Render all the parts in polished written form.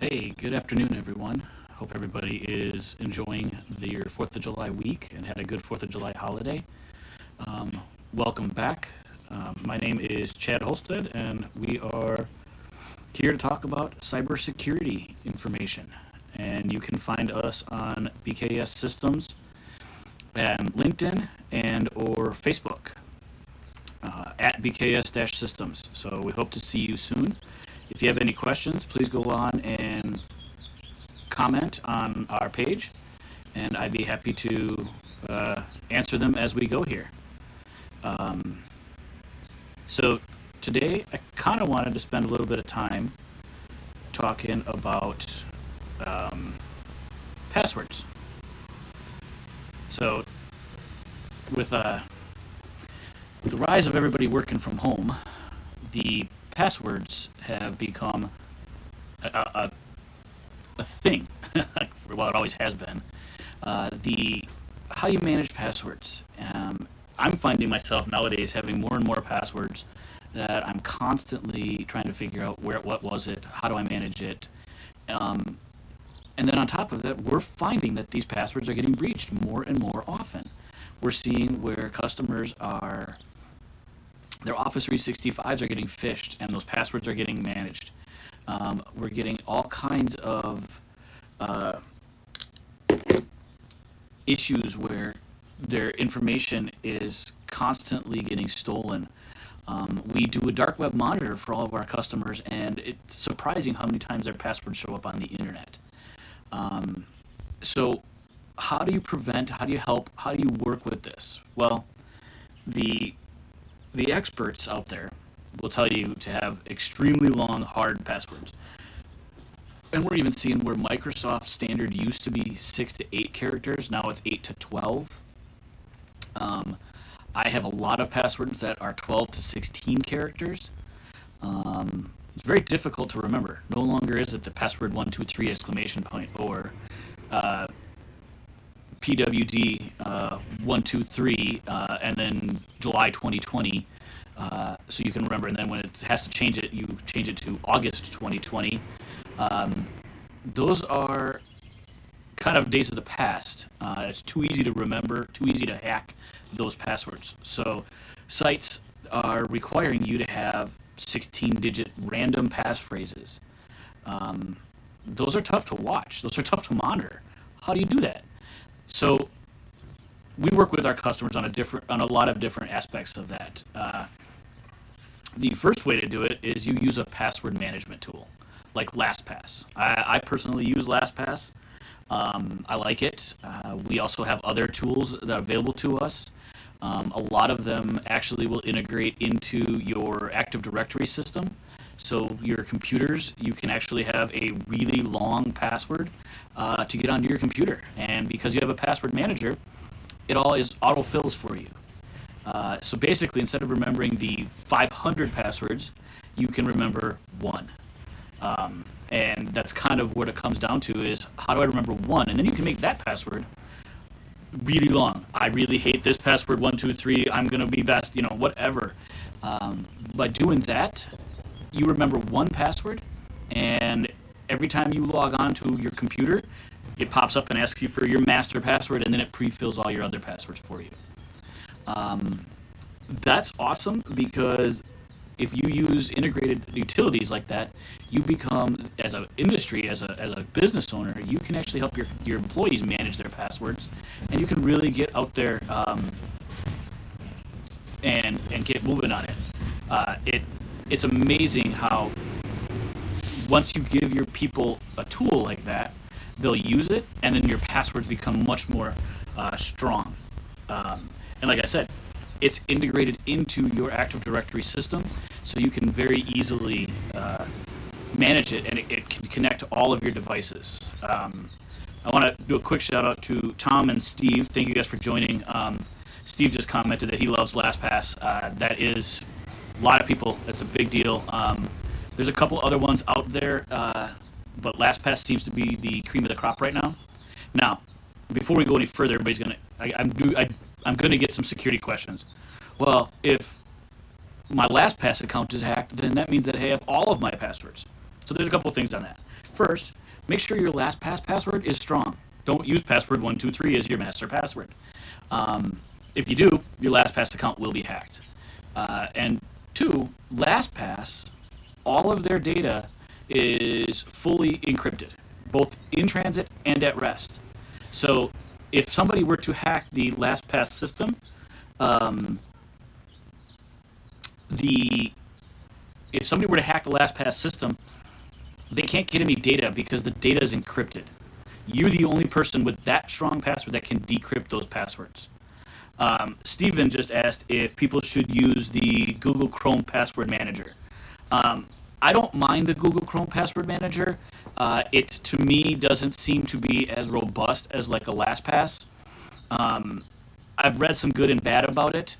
Hey, good afternoon, everyone. Hope everybody is enjoying their 4th of July week and had a good 4th of July holiday. Welcome back. My name is Chad Holstead, and we are here to talk about cybersecurity information. And you can find us on BKS Systems and LinkedIn and or Facebook at BKS-Systems. So we hope to see you soon. If you have any questions, please go on and comment on our page, and I'd be happy to answer them as we go here. So today, I kind of wanted to spend a little bit of time talking about passwords. So with the rise of everybody working from home, the passwords have become a thing. Well, it always has been. The how you manage passwords. I'm finding myself nowadays having more and more passwords that I'm constantly trying to figure out what was it, how do I manage it, and then on top of that, we're finding that these passwords are getting breached more and more often. We're seeing where customers are, their Office 365s are getting phished, and those passwords are getting managed. We're getting all kinds of issues where their information is constantly getting stolen. We do a dark web monitor for all of our customers, and it's surprising how many times their passwords show up on the internet. So how do you prevent, how do you help, how do you work with this? Well, the experts out there will tell you to have extremely long, hard passwords. And we're even seeing where Microsoft standard used to be 6 to 8 characters, now it's 8 to 12. I have a lot of passwords that are 12 to 16 characters. It's very difficult to remember. No longer is it the password 123 exclamation point or PWD 123 and then July 2020. So you can remember, and then when it has to change it, you change it to August 2020. Those are kind of days of the past. It's too easy to remember, too easy to hack those passwords. So sites are requiring you to have 16-digit random passphrase. Those are tough to watch. Those are tough to monitor. How do you do that? So we work with our customers on a lot of different aspects of that. The first way to do it is you use a password management tool like LastPass. I personally use LastPass. I like it. We also have other tools that are available to us. A lot of them actually will integrate into your Active Directory system. So your computers, you can actually have a really long password to get onto your computer. And because you have a password manager, it all is autofills for you. So basically, instead of remembering the 500 passwords, you can remember one. And that's kind of what it comes down to is, how do I remember one? And then you can make that password really long. I really hate this password, 123, I'm going to be best, whatever. By doing that, you remember one password, and every time you log on to your computer, it pops up and asks you for your master password, and then it pre-fills all your other passwords for you. That's awesome, because if you use integrated utilities like that, you become, as an industry, as a business owner, you can actually help your employees manage their passwords, and you can really get out there and get moving on it. It's amazing how once you give your people a tool like that, they'll use it, and then your passwords become much more strong. And like I said, it's integrated into your Active Directory system, so you can very easily manage it, and it can connect to all of your devices. I want to do a quick shout out to Tom and Steve. Thank you guys for joining. Steve just commented that he loves LastPass. That is a lot of people. That's a big deal. There's a couple other ones out there, but LastPass seems to be the cream of the crop right now. Now, before we go any further, I'm gonna get some security questions. Well, if my LastPass account is hacked, then that means that I have all of my passwords. So there's a couple of things on that. First, make sure your LastPass password is strong. Don't use password123 as your master password. If you do, your LastPass account will be hacked. And two, LastPass, all of their data is fully encrypted, both in transit and at rest. So if somebody were to hack the LastPass system, um, the if somebody were to hack the LastPass system, they can't get any data because the data is encrypted. You're the only person with that strong password that can decrypt those passwords. Steven just asked if people should use the Google Chrome Password Manager. I don't mind the Google Chrome Password Manager. It, to me, doesn't seem to be as robust as like a LastPass. I've read some good and bad about it.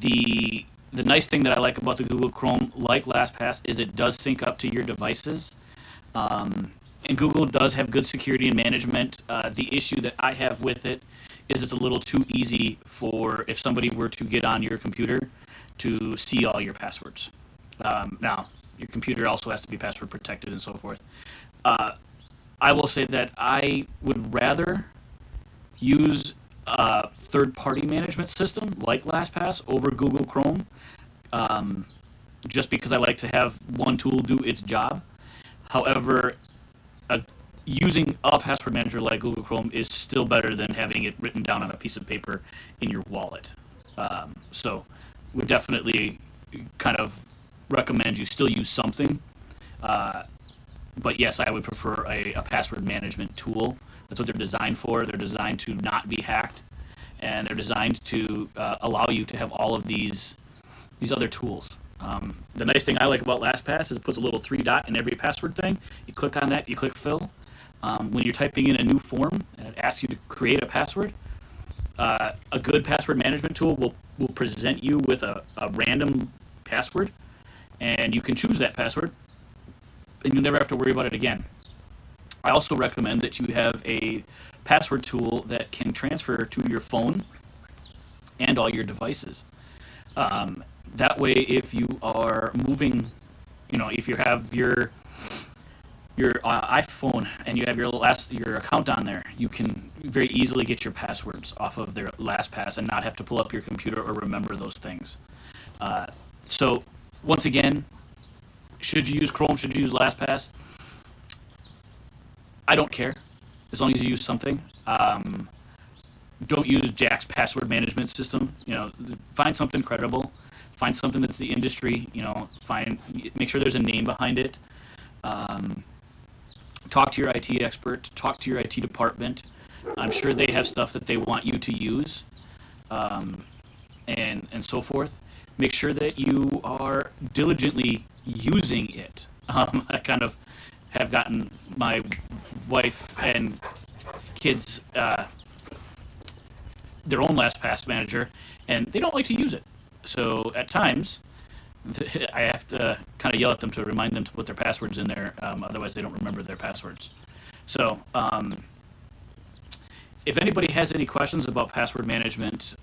The nice thing that I like about the Google Chrome, like LastPass, is it does sync up to your devices. And Google does have good security and management. The issue that I have with it is it's a little too easy for if somebody were to get on your computer to see all your passwords. Now, your computer also has to be password protected and so forth. I will say that I would rather use a third-party management system like LastPass over Google Chrome, just because I like to have one tool do its job. However, using a password manager like Google Chrome is still better than having it written down on a piece of paper in your wallet. So we definitely kind of recommend you still use something. But yes, I would prefer a password management tool. That's what they're designed for. They're designed to not be hacked, and they're designed to allow you to have all of these other tools. The nice thing I like about LastPass is it puts a little 3 dot in every password thing. You click on that, you click fill. When you're typing in a new form and it asks you to create a password, a good password management tool will present you with a random password, and you can choose that password, and you'll never have to worry about it again. I also recommend that you have a password tool that can transfer to your phone and all your devices. That way, if you are moving, if you have your iPhone and you have your account on there, you can very easily get your passwords off of their LastPass and not have to pull up your computer or remember those things. So once again, should you use Chrome? Should you use LastPass? I don't care, as long as you use something. Don't use Jack's password management system. Find something credible. Find something that's the industry. Make sure there's a name behind it. Talk to your IT expert. Talk to your IT department. I'm sure they have stuff that they want you to use, and so forth. Make sure that you are diligently using it. I kind of have gotten my wife and kids their own LastPass manager, and they don't like to use it. So at times, I have to kind of yell at them to remind them to put their passwords in there. Otherwise, they don't remember their passwords. So if anybody has any questions about password management,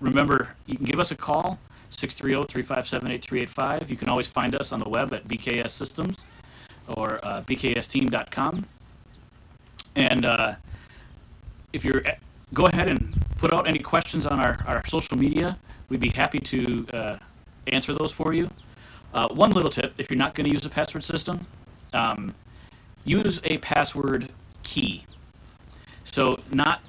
remember, you can give us a call, 630-357-8385. You can always find us on the web at BKS Systems or bksteam.com. And if you're go ahead and put out any questions on our social media. We'd be happy to answer those for you. One little tip, if you're not going to use a password system, use a password key. So not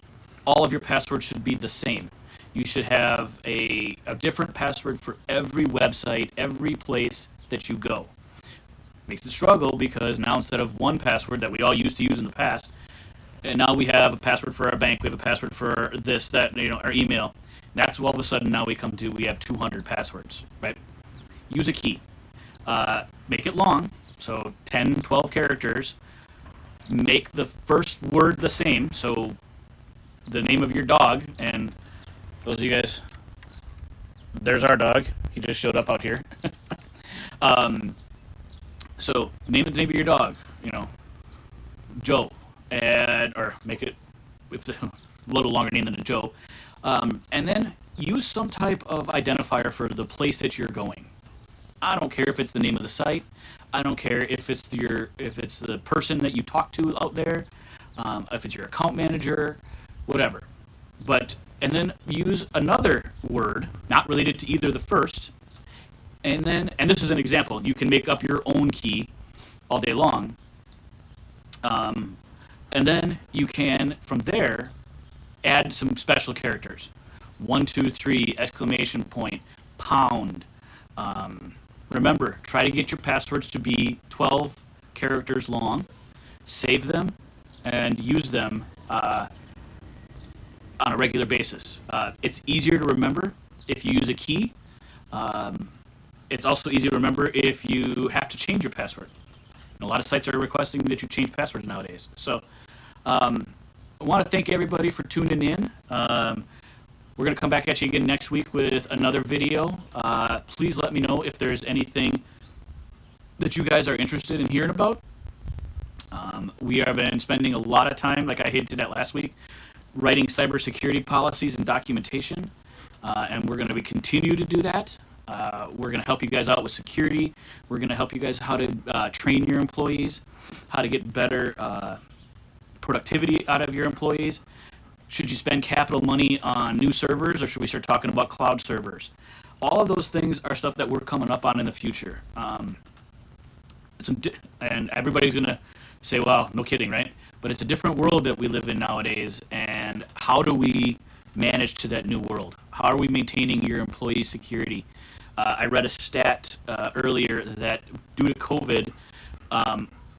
all of your passwords should be the same. You should have a different password for every website, every place that you go. Makes it struggle because now instead of one password that we all used to use in the past, and now we have a password for our bank, we have a password for this, that, our email. That's all of a sudden now we have 200 passwords, right? Use a key. Make it long, so 10, 12 characters. Make the first word the same, so the name of your dog, and those of you guys, there's our dog. He just showed up out here. So name the name of your dog, Joe, or make it with a little longer name than a Joe, and then use some type of identifier for the place that you're going. I don't care if it's the name of the site. I don't care if it's the person that you talk to out there, if it's your account manager, whatever. But and then use another word not related to either the first, and this is an example. You can make up your own key all day long, and then you can from there add some special characters. 123 exclamation point pound. Remember, try to get your passwords to be 12 characters long. Save them and use them on a regular basis. It's easier to remember if you use a key. It's also easier to remember if you have to change your password. And a lot of sites are requesting that you change passwords nowadays. So I want to thank everybody for tuning in. We're going to come back at you again next week with another video. Please let me know if there's anything that you guys are interested in hearing about. We have been spending a lot of time, like I hinted at last week, writing cybersecurity policies and documentation, and we're going to continue to do that. We're going to help you guys out with security. We're going to help you guys how to train your employees, how to get better productivity out of your employees. Should you spend capital money on new servers, or should we start talking about cloud servers? All of those things are stuff that we're coming up on in the future. And everybody's going to say, well, no kidding, right? But it's a different world that we live in nowadays, and how do we manage to that new world? How are we maintaining your employee security? I read a stat earlier that due to COVID,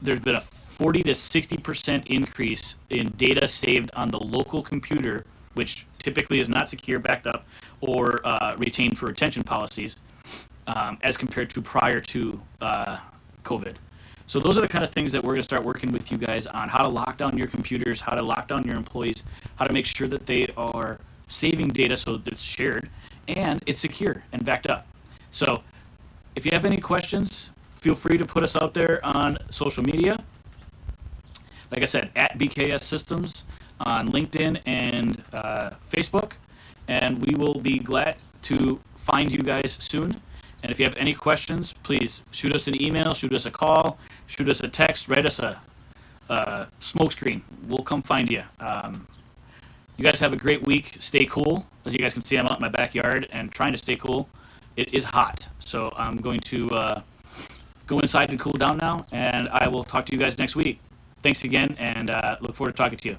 there's been a 40 to 60% increase in data saved on the local computer, which typically is not secure, backed up, or retained for retention policies, as compared to prior to COVID. So those are the kind of things that we're going to start working with you guys on: how to lock down your computers, how to lock down your employees, how to make sure that they are saving data so that it's shared and it's secure and backed up. So if you have any questions, feel free to put us out there on social media. Like I said, at BKS Systems on LinkedIn and Facebook, and we will be glad to find you guys soon. And if you have any questions, please shoot us an email, shoot us a call, shoot us a text, write us a smoke screen. We'll come find you. You guys have a great week. Stay cool. As you guys can see, I'm out in my backyard and trying to stay cool. It is hot, so I'm going to go inside and cool down now, and I will talk to you guys next week. Thanks again, and look forward to talking to you.